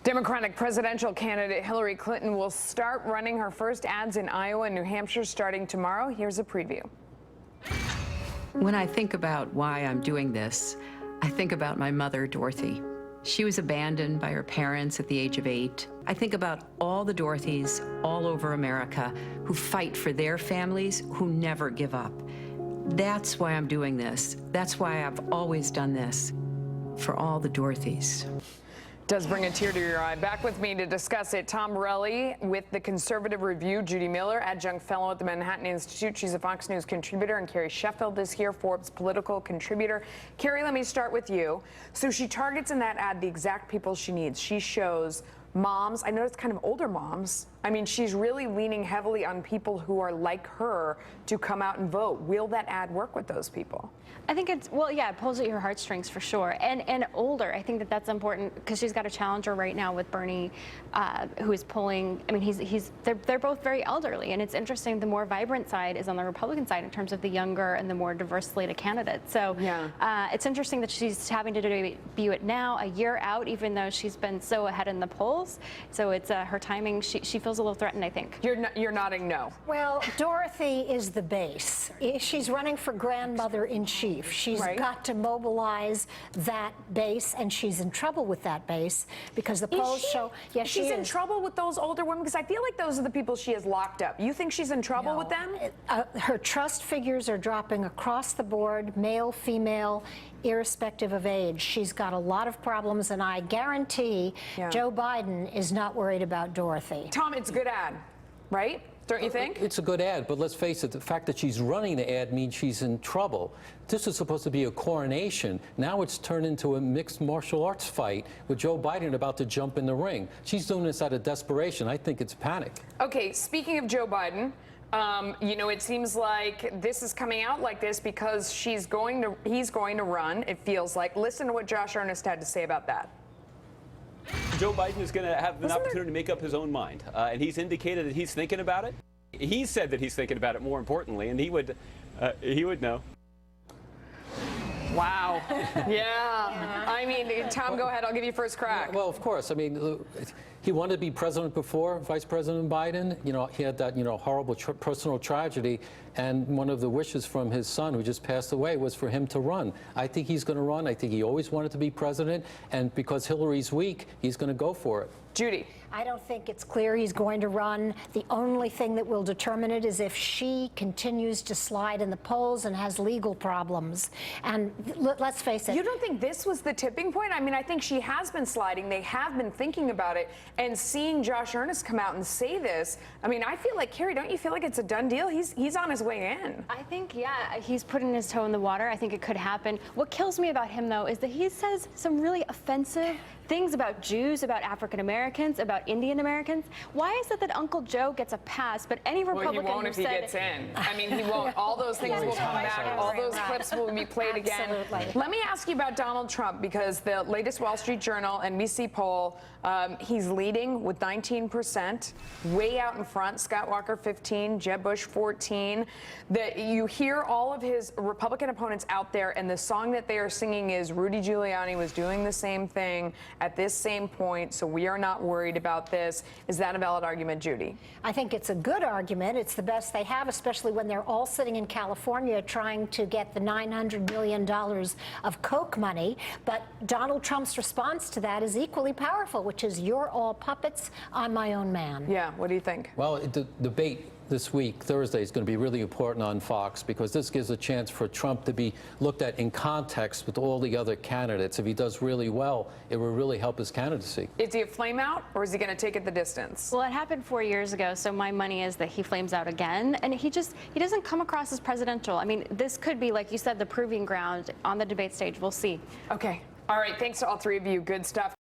Democratic presidential candidate Hillary Clinton will start running her first ads in Iowa and New Hampshire starting tomorrow. Here's a preview. When I think about why I'm doing this, I think about my mother, Dorothy. She was abandoned by her parents at the age of 8. I think about all the Dorothys all over America who fight for their families, who never give up. That's why I'm doing this. That's why I've always done this, for all the Dorothys. Does bring a tear to your eye. Back with me to discuss it, Tom Borelli with the Conservative Review, Judy Miller, adjunct fellow at the Manhattan Institute. She's a Fox News contributor, and Carrie Sheffield is here, Forbes political contributor. Carrie, let me start with you. So she targets in that ad the exact people she needs. She shows moms. I noticed kind of older moms. I mean, she's really leaning heavily on people who are like her to come out and vote. Will that ad work with those people? I think it's, well, yeah, it pulls at your heartstrings for sure. And older, I think that that's important because she's got a challenger right now with Bernie, who is polling. I mean, they're both very elderly, and it's interesting. The more vibrant side is on the Republican side in terms of the younger and the more diverse slate of candidates. So yeah. It's interesting that she's having to debut it now, a year out, even though she's been so ahead in the polls. So it's her timing. She feels a little threatened, I think. You're nodding no. Well, Dorothy is the base. She's running for grandmother-in-chief. She's got to mobilize that base, and she's in trouble with that base because the polls show. Yes, she's in trouble with those older women because I feel like those are the people she has locked up. You think she's in trouble with them? Her trust figures are dropping across the board, male, female, irrespective of age. She's got a lot of problems, and I guarantee Joe Biden is not worried about Dorothy. Tom, it's a good ad, right? Don't you think? It's a good ad, but let's face it, the fact that she's running the ad means she's in trouble. This is supposed to be a coronation. Now it's turned into a mixed martial arts fight with Joe Biden about to jump in the ring. She's doing this out of desperation. I think it's panic. Okay, speaking of Joe Biden, you know, it seems like this is coming out like this because he's going to run, it feels like. Listen to what Josh Earnest had to say about that. Joe Biden is going to have an opportunity to make up his own mind, and he's indicated that he's thinking about it. He said that he's thinking about it, more importantly, and he would know. Wow. Yeah. I mean, Tom, go ahead. I'll give you first crack. Well, of course. I mean, he wanted to be president before Vice President Biden. You know, he had that, horrible personal tragedy, and one of the wishes from his son, who just passed away, was for him to run. I think he's going to run. I think he always wanted to be president, and because Hillary's weak, he's going to go for it. Judy. I don't think it's clear he's going to run. The only thing that will determine it is if she continues to slide in the polls and has legal problems. And let's face it. You don't think this was the tipping point? I mean, I think she has been sliding. They have been thinking about it. And seeing Josh Earnest come out and say this, I mean, I feel like, Carrie, don't you feel like it's a done deal? He's on his way in. I think, yeah, he's putting his toe in the water. I think it could happen. What kills me about him, though, is that he says some really offensive things about Jews, about African Americans, about Indian Americans. Why is it that Uncle Joe gets a pass, but any Republican well, he won't if he gets in. I mean, he won't. All those things will come back. All those clips will be played again. Let me ask you about Donald Trump, because the latest Wall Street Journal NBC poll, he's leading with 19%, way out in front. Scott Walker 15, Jeb Bush 14. You hear all of his Republican opponents out there, and the song that they are singing is Rudy Giuliani was doing the same thing at this same point, so we are not worried about this. Is that a valid argument, Judy? I think it's a good argument. It's the best they have, especially when they're all sitting in California trying to get the $900 million of Koch money. But Donald Trump's response to that is equally powerful, which is, you're all puppets, I'm my own man. Yeah, what do you think? Well, the debate this week, Thursday, is going to be really important on Fox, because this gives a chance for Trump to be looked at in context with all the other candidates. If he does really well, it will really help his candidacy. Is he a flame out, or is he going to take it the distance? Well, it happened 4 years ago, so my money is that he flames out again, and he doesn't come across as presidential. I mean, this could be, like you said, the proving ground on the debate stage. We'll see. Okay. All right. Thanks to all three of you. Good stuff.